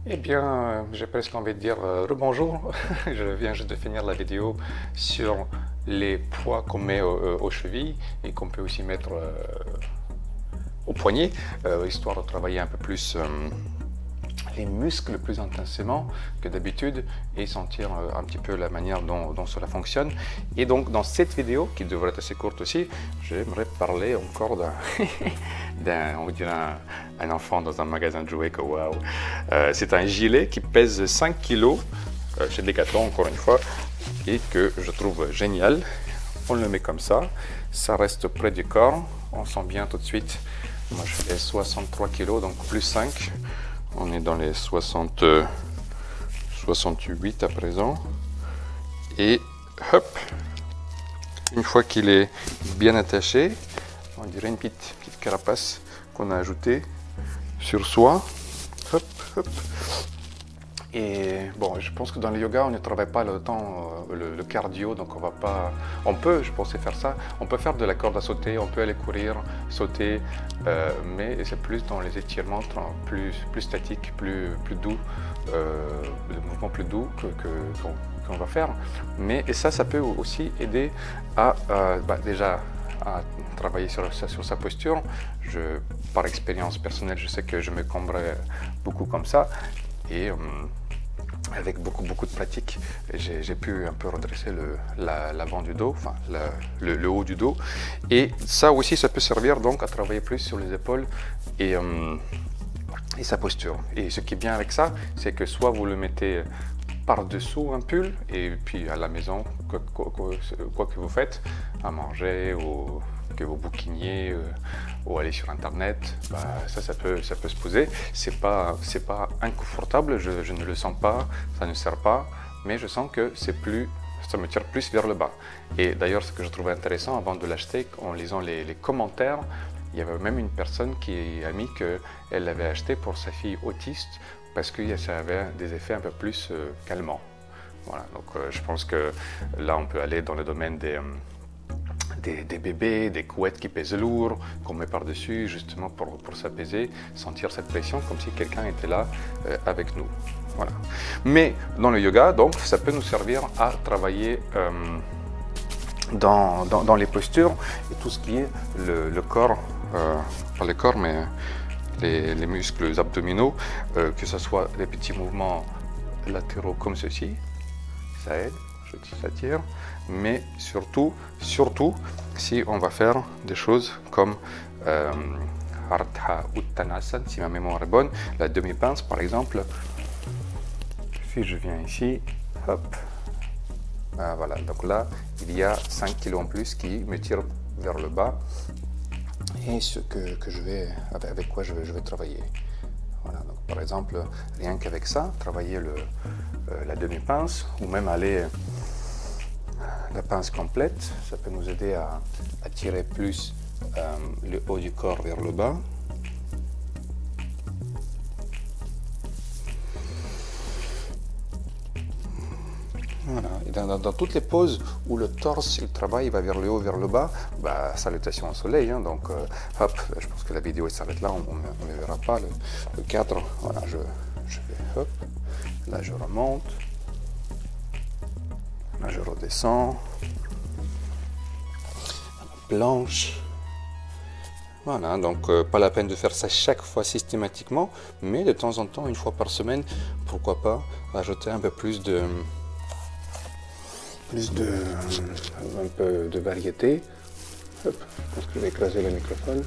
Eh bien, j'ai presque envie de dire rebonjour. Je viens juste de finir la vidéo sur les poids qu'on met aux chevilles et qu'on peut aussi mettre au poignet, histoire de travailler un peu plus les muscles plus intensément que d'habitude et sentir un petit peu la manière dont cela fonctionne. Et donc dans cette vidéo, qui devrait être assez courte aussi, j'aimerais parler encore on dirait un enfant dans un magasin de jouets que waouh. C'est un gilet qui pèse 5 kg chez Decathlon encore une fois et que je trouve génial. On le met comme ça reste près du corps, on sent bien tout de suite. Moi je fais 63 kg donc plus 5. On est dans les 68 à présent. Et hop, une fois qu'il est bien attaché, on dirait une petite carapace qu'on a ajoutée sur soi. Hop, hop. Et bon, je pense que dans le yoga, on ne travaille pas le temps, le cardio, donc on va pas. On peut, je pensais faire ça. On peut faire de la corde à sauter, on peut aller courir, sauter, mais c'est plus dans les étirements plus statiques, plus doux, le mouvement plus doux qu'on va faire. Mais et ça peut aussi aider à déjà à travailler sur sa posture. Par expérience personnelle, je sais que je me combrais beaucoup comme ça. Et avec beaucoup de pratique, j'ai pu un peu redresser l'avant du dos, enfin le haut du dos. Et ça aussi, ça peut servir donc à travailler plus sur les épaules et sa posture. Et ce qui est bien avec ça, c'est que soit vous le mettez par-dessous un pull, et puis à la maison, quoi que vous faites, à manger ou que vous bouquiniez ou aller sur internet, ça peut se poser. C'est pas inconfortable, je ne le sens pas, ça ne sert pas, mais je sens que ça me tire plus vers le bas. Et d'ailleurs, ce que je trouvais intéressant avant de l'acheter, en lisant les commentaires, il y avait même une personne qui a mis qu'elle l'avait acheté pour sa fille autiste parce que ça avait des effets un peu plus calmants. Voilà, donc je pense que là on peut aller dans le domaine des bébés, des couettes qui pèsent lourd, qu'on met par-dessus justement pour s'apaiser, sentir cette pression comme si quelqu'un était là avec nous. Voilà. Mais dans le yoga, donc, ça peut nous servir à travailler dans les postures et tout ce qui est le corps, pas le corps mais les muscles abdominaux, que ce soit des petits mouvements latéraux comme ceci, ça aide, ça tire, mais surtout si on va faire des choses comme Ardha Uttanasana, si ma mémoire est bonne, la demi-pince par exemple. Si je viens ici, hop, voilà, donc là il y a 5 kg en plus qui me tirent vers le bas et ce avec quoi je vais travailler. Voilà, donc par exemple, rien qu'avec ça, travailler la demi-pince ou même aller la pince complète, ça peut nous aider à tirer plus le haut du corps vers le bas. Voilà. Et dans toutes les poses où le torse, le travail va vers le haut, vers le bas, salutations au soleil. Hein, donc, hop, je pense que la vidéo s'arrête là, on ne verra pas le cadre. Voilà, je vais, hop, là je remonte, là je redescends, planche. Voilà, donc pas la peine de faire ça chaque fois systématiquement, mais de temps en temps, une fois par semaine, pourquoi pas ajouter un peu un peu de variété. Hop, je pense que je vais écraser le microphone.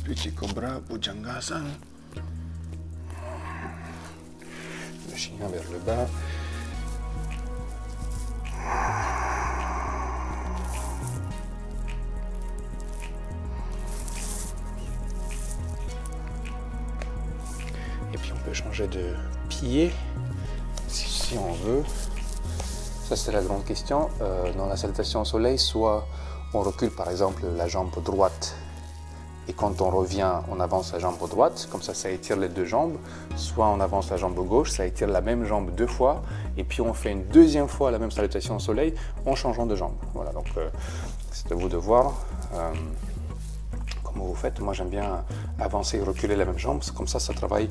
Petit cobra, Bhujangasana. Le chien vers le bas. Et puis on peut changer de pied si on veut. Ça, c'est la grande question. Dans la salutation au soleil, soit on recule par exemple la jambe droite et quand on revient, on avance la jambe droite, comme ça étire les deux jambes. Soit on avance la jambe gauche, ça étire la même jambe 2 fois et puis on fait une deuxième fois la même salutation au soleil en changeant de jambe. Voilà, donc c'est à vous de voir comment vous faites. Moi, j'aime bien avancer et reculer la même jambe. Comme ça travaille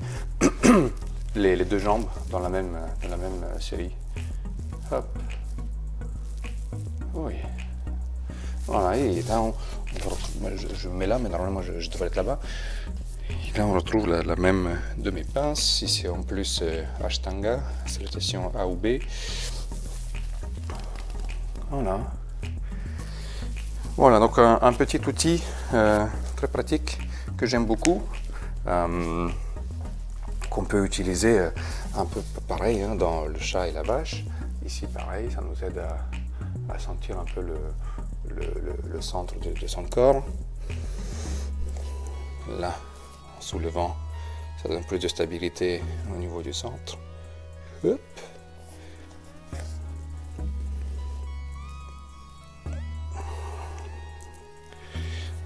les deux jambes dans la même série. Hop. Oui. Voilà, et là, je me mets là, mais normalement, je devrais être là-bas. Et là, on retrouve la même de mes pinces. Ici, en plus, Ashtanga, salutation A ou B. Voilà. Voilà, donc un petit outil très pratique que j'aime beaucoup, qu'on peut utiliser un peu pareil hein, dans le chat et la vache. Ici, pareil, ça nous aide à sentir un peu le centre de son corps. Là, en soulevant, ça donne plus de stabilité au niveau du centre. Hop.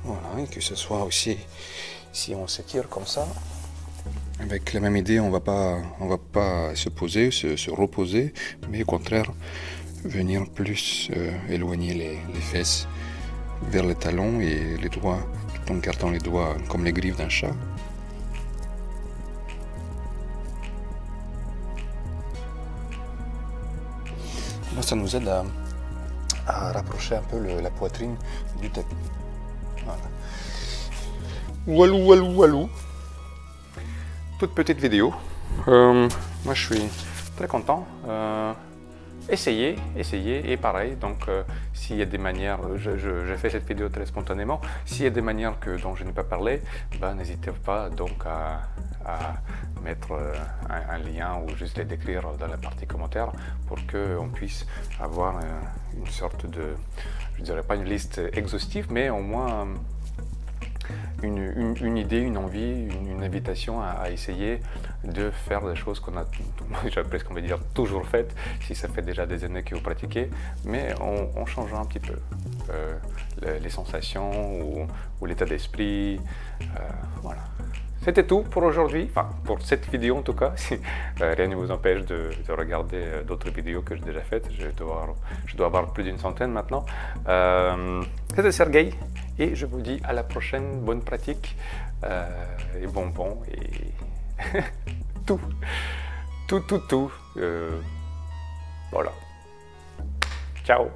Voilà, et que ce soit aussi, si on s'étire comme ça, avec la même idée, on va pas se poser, se reposer, mais au contraire, venir plus éloigner les fesses vers les talons et les doigts, tout en gardant les doigts comme les griffes d'un chat. Là, ça nous aide à rapprocher un peu la poitrine du tapis. Voilà. Walou, walou, walou. Toute petite vidéo. Moi, je suis très content. Essayez, et pareil, donc s'il y a des manières, je fais cette vidéo très spontanément, s'il y a des manières dont je n'ai pas parlé, ben, n'hésitez pas donc à mettre un lien ou juste les décrire dans la partie commentaire pour qu'on puisse avoir une sorte de, je dirais pas une liste exhaustive, mais au moins une idée, une envie, une invitation à essayer de faire des choses qu'on a, j'ai presque on va dire, toujours faites, si ça fait déjà des années que vous pratiquez, mais on change un petit peu les sensations ou l'état d'esprit, voilà. C'était tout pour aujourd'hui, enfin pour cette vidéo en tout cas, si rien ne vous empêche de regarder d'autres vidéos que j'ai déjà faites, je dois avoir plus d'une centaine maintenant. C'était Sergueï et je vous dis à la prochaine, bonne pratique et bonbons et tout, voilà. Ciao.